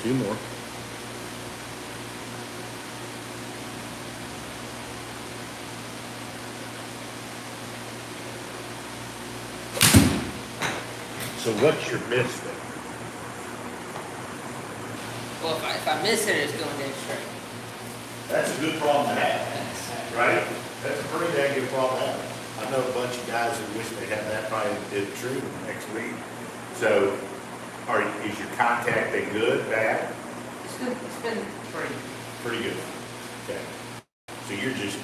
Two more. So what's your miss there? Well, if I miss it, it's going dead straight. That's a good problem to have, right? That's a pretty dang good problem to have. I know a bunch of guys who wish they had that probably did true next week. So, is your contact a good, bad? It's good. It's been Pretty good. Okay. So you're just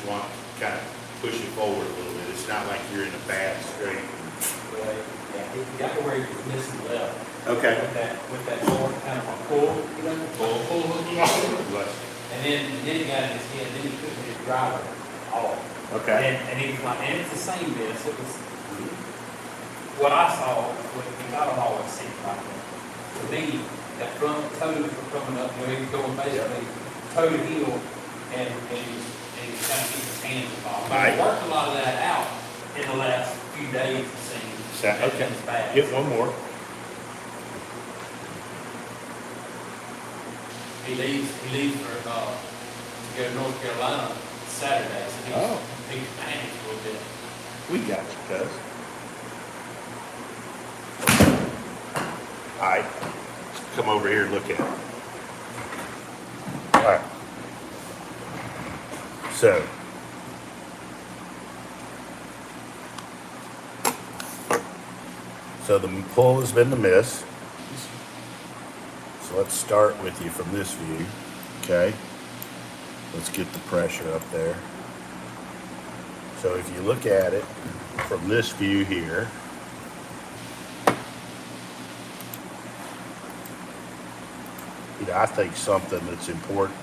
wanting to kind of push it forward a little bit. It's not like you're in a bad straight. Well, yeah, he got to where he was missing left. Okay. With that short kind of a pull, you know, pull hook. And then he got in his head, then he couldn't hit his driver off. Okay. And he was like, and it's the same miss. It was what I saw, I don't always see it like that. To me, that front toes were coming up, you know, he was going basically toe to heel, and he was kind of keeping his hands involved. But he worked a lot of that out in the last few days, it seems. Okay. Get one more. He leaves for to go to North Carolina Saturday, so he's panicked a little bit. We got you, cuz. All right. Let's come over here and look at it. All right. So the pull has been the miss. So let's start with you from this view, okay? Let's get the pressure up there. So if you look at it from this view here, you know, I think something that's important,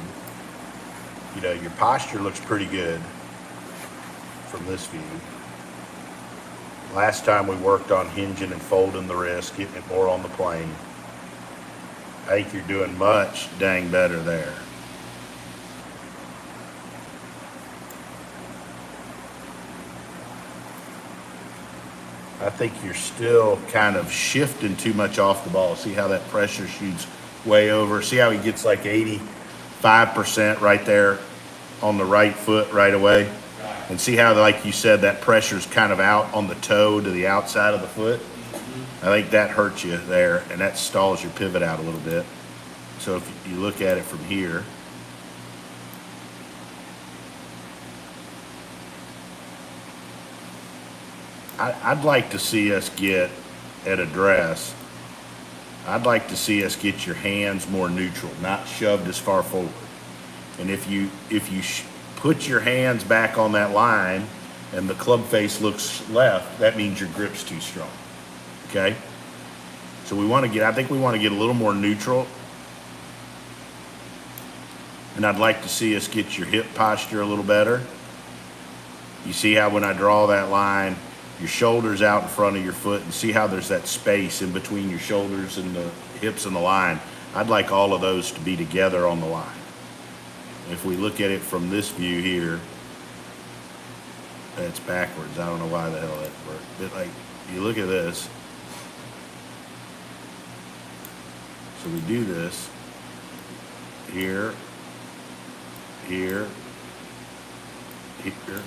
you know, your posture looks pretty good from this view. Last time we worked on hinging and folding the wrist, getting it more on the plane. I think you're doing much dang better there. I think you're still kind of shifting too much off the ball. See how that pressure shoots way over? See how he gets like 85% right there on the right foot right away? And see how, like you said, that pressure's kind of out on the toe to the outside of the foot? I think that hurts you there, and that stalls your pivot out a little bit. So if you look at it from here, I'd like to see us get at address. I'd like to see us get your hands more neutral, not shoved as far forward. And if you put your hands back on that line and the club face looks left, that means your grip's too strong. Okay? So I think we want to get a little more neutral. And I'd like to see us get your hip posture a little better. You see how when I draw that line, your shoulders out in front of your foot, and see how there's that space in between your shoulders and the hips and the line. I'd like all of those to be together on the line. If we look at it from this view here, that's backwards. I don't know why the hell that worked. But like, you look at this. So we do this here, here, here.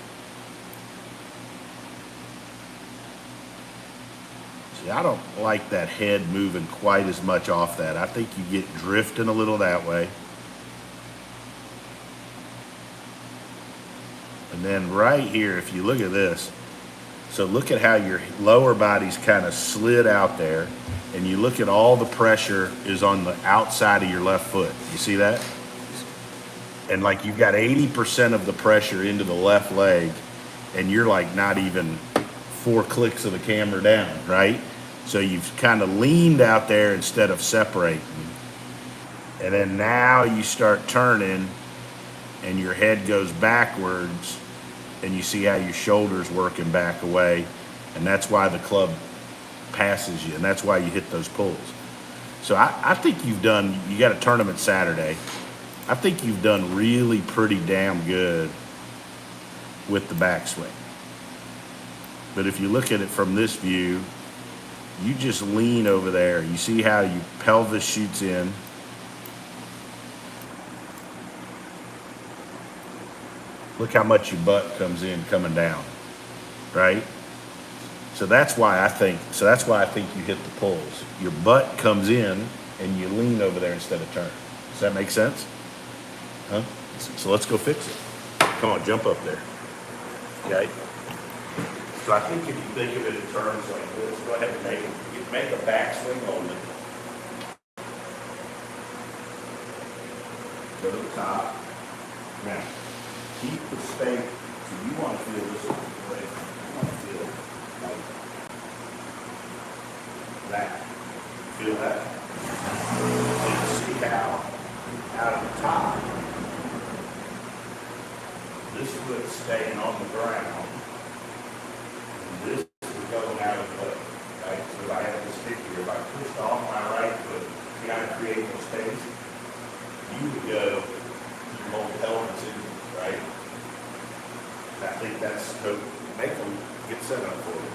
See, I don't like that head moving quite as much off that. I think you get drifting a little that way. And then right here, if you look at this, so look at how your lower body's kind of slid out there, and you look at all the pressure is on the outside of your left foot. You see that? And like you've got 80% of the pressure into the left leg, and you're like not even 4 clicks of the camera down, right? So you've kind of leaned out there instead of separating. And then now you start turning, and your head goes backwards, and you see how your shoulders working back away, and that's why the club passes you, and that's why you hit those pulls. So I think you got a tournament Saturday. I think you've done really pretty damn good with the backswing. But if you look at it from this view, you just lean over there. You see how your pelvis shoots in, Look how much your butt comes in coming down, right? So that's why I think you hit the pulls. Your butt comes in and you lean over there instead of turn. Does that make sense? Huh? So let's go fix it. Come on, jump up there. Okay? So I think if you think of it in terms like this, go ahead and make a backswing on it. Go to the top. Now, keep the space. So you want to feel this way. You want to feel like that. Feel that? So you see how out of the top, this foot's staying on the ground, and this is going out of the foot. Right? So if I have this stick here, if I pushed off my right foot, see how I create more space? You would go, you hold the elements in, right? And I think that's, so make them get set up for you.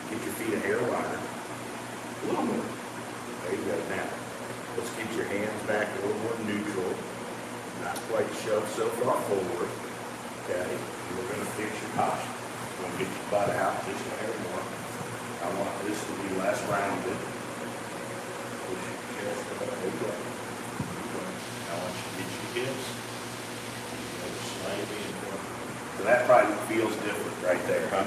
Get your feet a hair wider. A little more. There you go. Now, let's get your hands back a little more neutral. Not quite shoved so far forward. Okay? We're going to fix your posture. We're going to get your butt out just a hair more. I want this to be less rounded. Push your chest up. There you go. I want you to get your hips. Slightly in front. So that probably feels different right there, huh?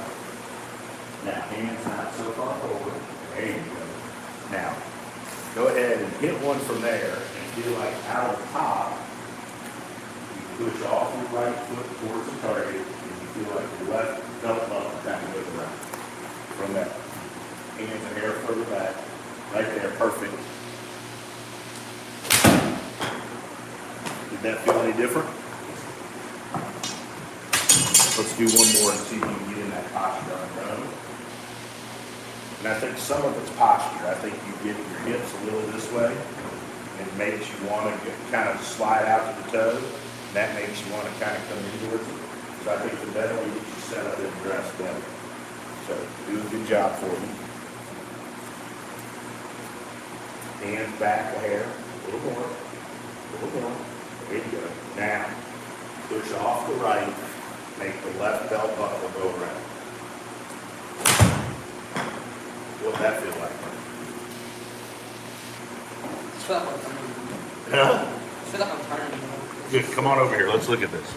Now, hands not so far forward. There you go. Now, go ahead and hit one from there and feel like out of the top, you push off your right foot towards the target and you feel like your left belt buckle kind of goes around. From that. Hands a hair further back. Right there, perfect. Did that feel any different? Let's do one more and see if we can get in that posture on your own. And I think some of it's posture. I think you get your hips a little this way. It makes you want to kind of slide out to the toe. And that makes you want to kind of come inwards. So I think the better we get you set up and dressed better. So do a good job for you. Hands back a hair. A little more. A little more. There you go. Now, push off the right. Make the left belt buckle go around. What'd that feel like? It's feel like I'm turning. Huh? I feel like I'm turning. Good. Come on over here. Let's look at this.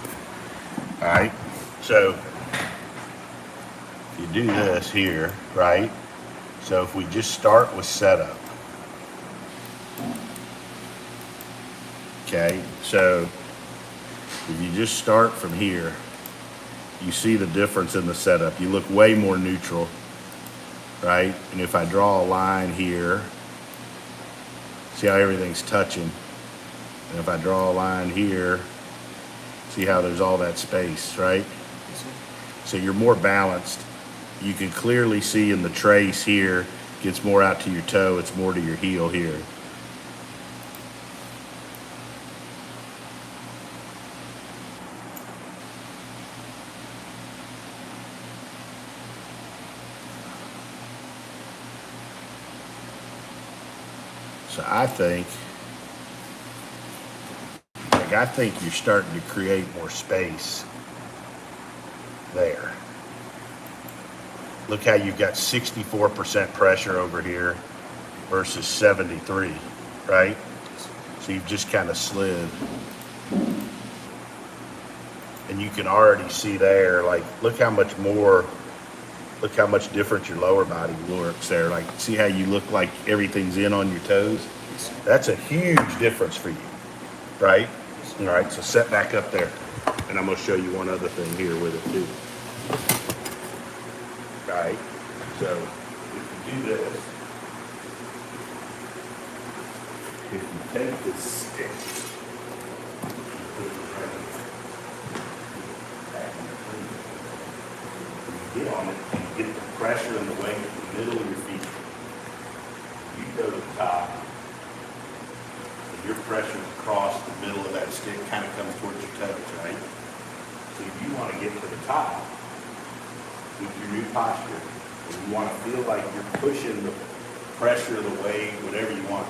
All right. So you do this here, right? So if we just start with setup. Okay. So if you just start from here, you see the difference in the setup. You look way more neutral, right? And if I draw a line here, see how everything's touching. And if I draw a line here, see how there's all that space, right? So you're more balanced. You can clearly see in the trace here, gets more out to your toe, it's more to your heel here. So I think you're starting to create more space there. Look how you've got 64% pressure over here versus 73, right? So you've just kind of slid. And you can already see there, like, look how much different your lower body looks there. Like, see how you look like everything's in on your toes? That's a huge difference for you, right? All right, so set back up there. And I'm gonna show you one other thing here with it too. All right, so if you do this, if you take this stick, you put it right back in the clean. You get on it, and you get the pressure and the weight in the middle of your feet. You go to the top, and your pressure across the middle of that stick kind of comes towards your toes, right? So if you want to get to the top with your new posture, and you want to feel like you're pushing the pressure, the weight, whatever you want,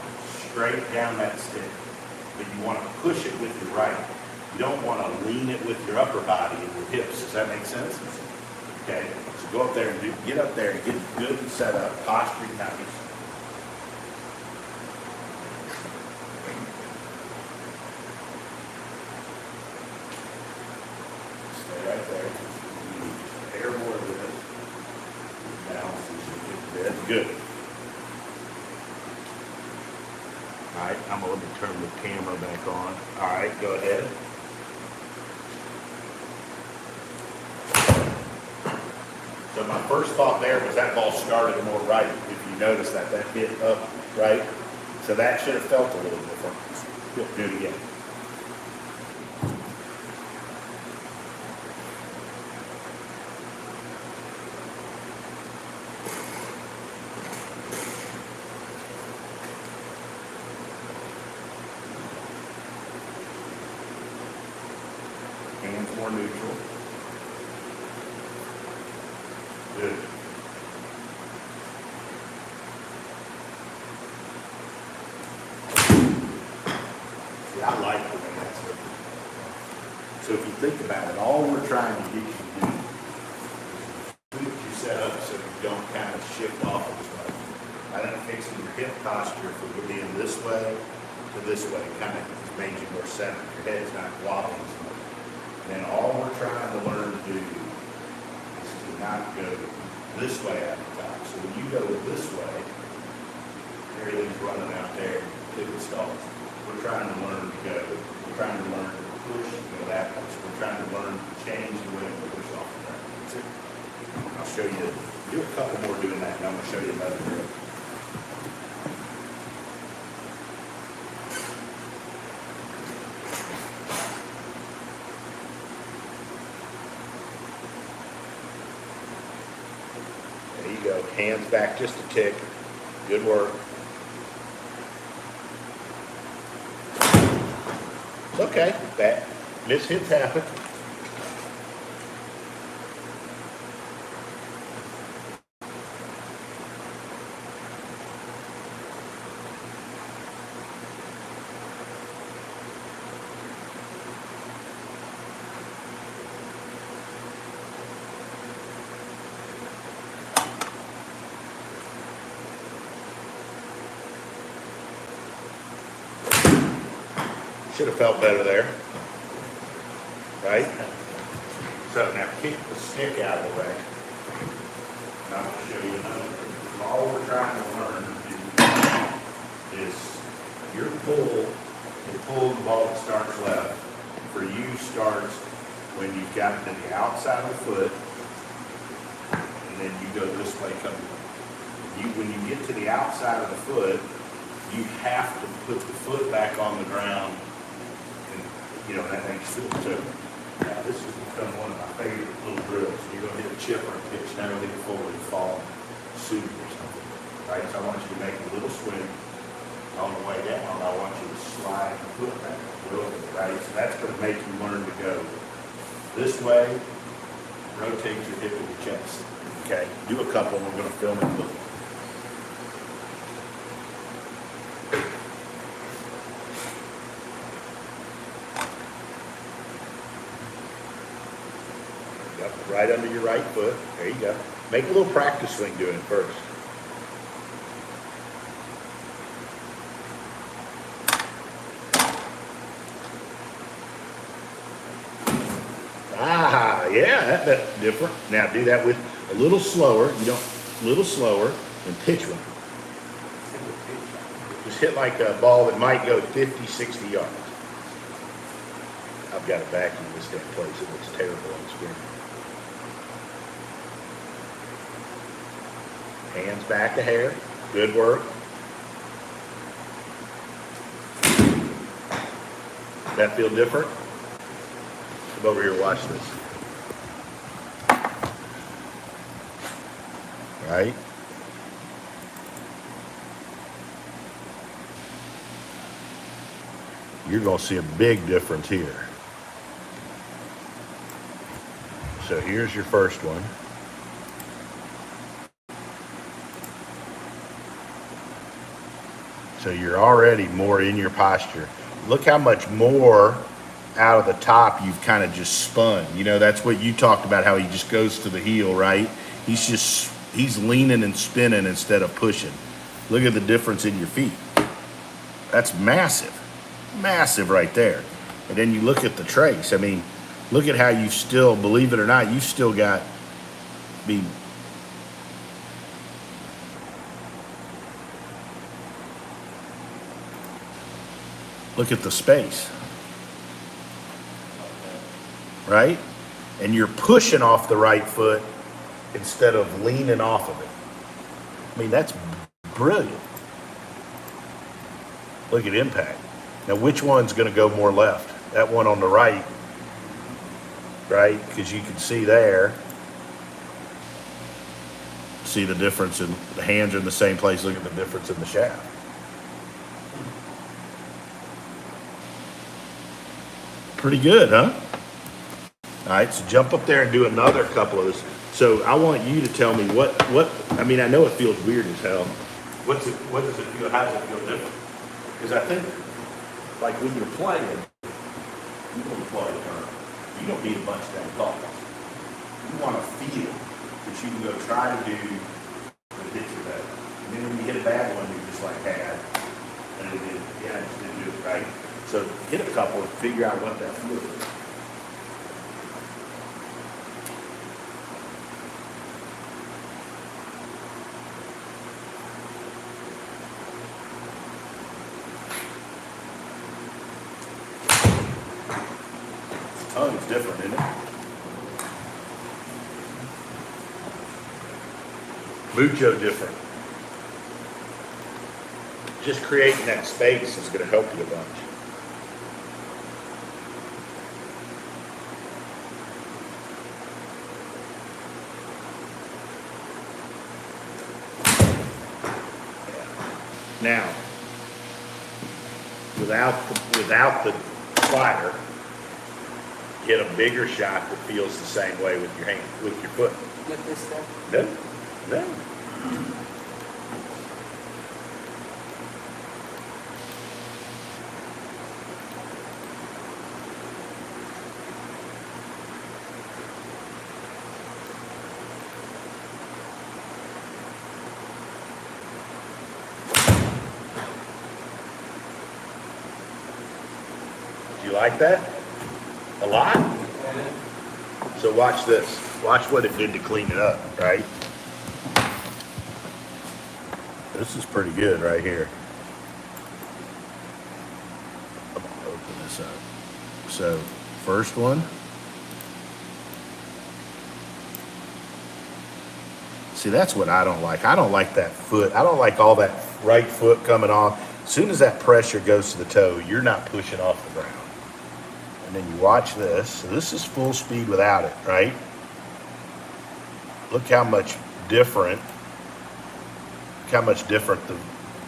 straight down that stick, but you want to push it with your right. You don't want to lean it with your upper body and your hips. Does that make sense? Okay, so go up there and get up there and get good and set up, posture nice. Stay right there. Air more of this. Balance as you get to bed. Good. All right, I'm going to turn the camera back on. All right, go ahead. So my first thought there was that ball started more right. If you notice that hit up right. So that should have felt a little different. Do it again. Hands more neutral. Good. See, I like the way that's looking. So if you think about it, all we're trying to get you to do is tweak your setup so you don't kind of shift off of this way. I think fixing your hip posture from being this way to this way kind of made you more centered. Your head's not wobbling as much. And then all we're trying to learn to do is to not go this way at the top. So when you go this way, everything's running out there, it stalls. We're trying to learn to go. We're trying to learn to push and go that way. So we're trying to learn to change the way we push off the ground. That's it. I'll show you, do a couple more doing that, and I'm going to show you another drill. There you go. Hands back just a tick. Good work. It's okay. That mishits happen. Should have felt better there, right? So now kick the stick out of the way. And I'm going to show you another. All we're trying to learn is your pull, the ball that starts left, for you starts when you've got it to the outside of the foot, and then you go this way coming. When you get to the outside of the foot, you have to put the foot back on the ground. You know, that makes sense too. Now, this has become one of my favorite little drills. You're going to hit a chip or a pitch, never hit it forward and fall suit or something. Right? So I want you to make a little swing. On the way down, I want you to slide the foot back a little bit, right? So that's going to make you learn to go this way, rotate your hip to the chest. Okay? Do a couple, and we're going to film it. Look. Right under your right foot. There you go. Make a little practice swing doing it first. Ah, yeah, that's different. Now do that with a little slower. A little slower and pitch one. Just hit like a ball that might go 50, 60 yards. I've got a vacuum this damn place. It looks terrible on the screen. Hands back a hair. Good work. That feel different? Come over here and watch this. Right? You're going to see a big difference here. So here's your first one. So you're already more in your posture. Look how much more out of the top, you've kind of just spun. You know, that's what you talked about, how he just goes to the heel, right? He's leaning and spinning instead of pushing. Look at the difference in your feet. That's massive, massive right there. And then you look at the trace. I mean, look at how you still, believe it or not, you've still got, look at the space, right? And you're pushing off the right foot instead of leaning off of it. I mean, that's brilliant. Look at impact. Now, which one's going to go more left? That one on the right, right? Because you can see there. See the difference in the hands are in the same place. Look at the difference in the shaft. Pretty good, huh? All right, so jump up there and do another couple of this. So I want you to tell me what, I mean, I know it feels weird as hell. What does it feel, how does it feel different? Because I think, like when you're playing, you don't play a turn. You don't need a bunch of damn calls. You want to feel that you can go try to do the picture better. And then when you hit a bad one, you're just like, hey, I just didn't do it right. So hit a couple and figure out what that feels like. Tongue's different, isn't it? Mucho different. Just creating that space is going to help you a bunch. Now, without the slider, get a bigger shot that feels the same way with your hand, with your foot. Get this stuff. No. Do you like that? A lot? So watch this. Watch what it did to clean it up, right? This is pretty good right here. I'm gonna open this up. So, first one. See, that's what I don't like. I don't like that foot. I don't like all that right foot coming off. As soon as that pressure goes to the toe, you're not pushing off the ground. And then you watch this. So this is full speed without it, right? Look how much different,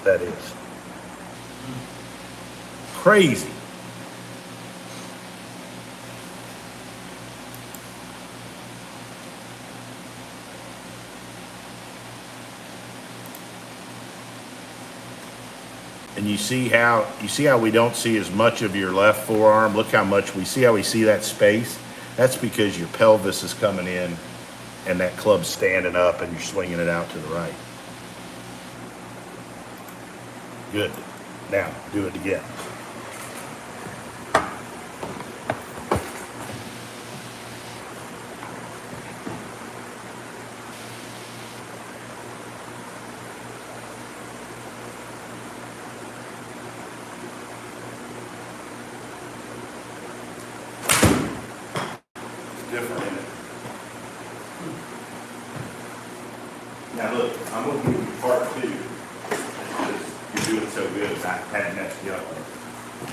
that is. Crazy. And you see how we don't see as much of your left forearm. Look how much we see that space. That's because your pelvis is coming in and that club's standing up and you're swinging it out to the right. Good. Now, do it again. Different, isn't it? Now look, I'm going to give you part two because you're doing so good and I hadn't messed you up.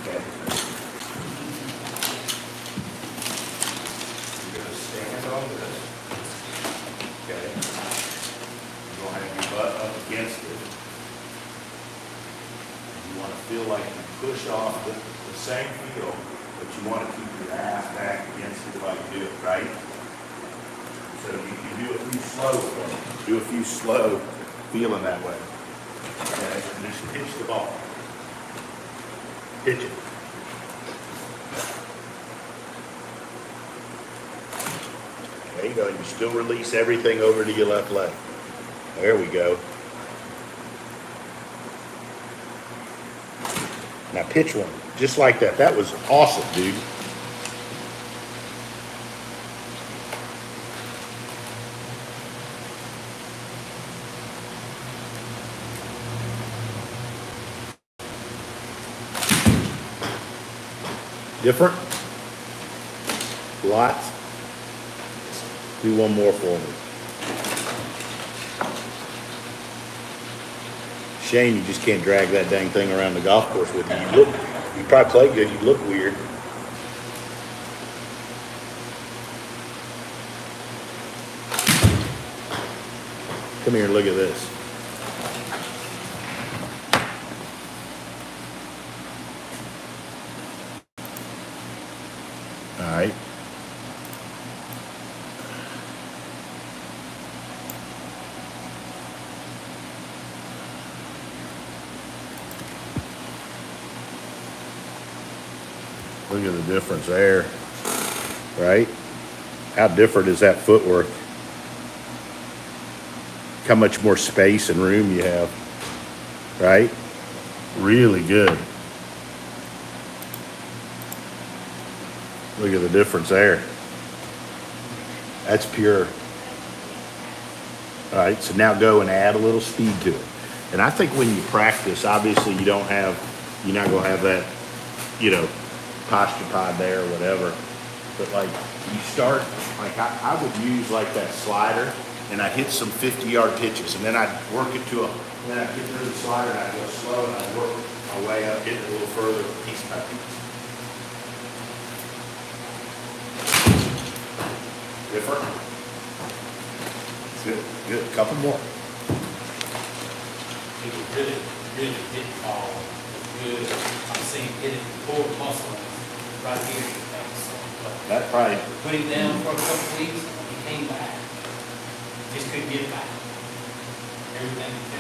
Okay. You're going to stand on this. Okay. You're going to have your butt up against it. You want to feel like you push off the same feel, but you want to keep your ass back against it while you do it, right? So you do a few slow, feeling that way. Okay, and just pitch the ball. Pitch it. Still release everything over to your left leg. There we go. Now pitch one, just like that. That was awesome, dude. Different? Lots? Do one more for me. Shame you just can't drag that dang thing around the golf course with you. You probably play good, you look weird. Come here and look at this. All right. Look at the difference there, right? How different is that footwork? How much more space and room you have, right? Really good. Look at the difference there. That's pure. All right, so now go and add a little speed to it. And I think when you practice, obviously you're not gonna have that, posture pod there or whatever. But like you start, like I would use like that slider and I hit some 50-yard pitches and then I'd work it to then I'd get rid of the slider and I'd go slow and I'd work my way up, hit it a little further piece by piece. Different. Good, good. Couple more. It was really, really hit the ball. It was good. I'm seeing it pull the muscle right here. That probably. Put him down for a couple of weeks, he came back. Just couldn't get it back. Everything he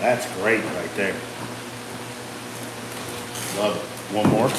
That's great right there. Love it. One more.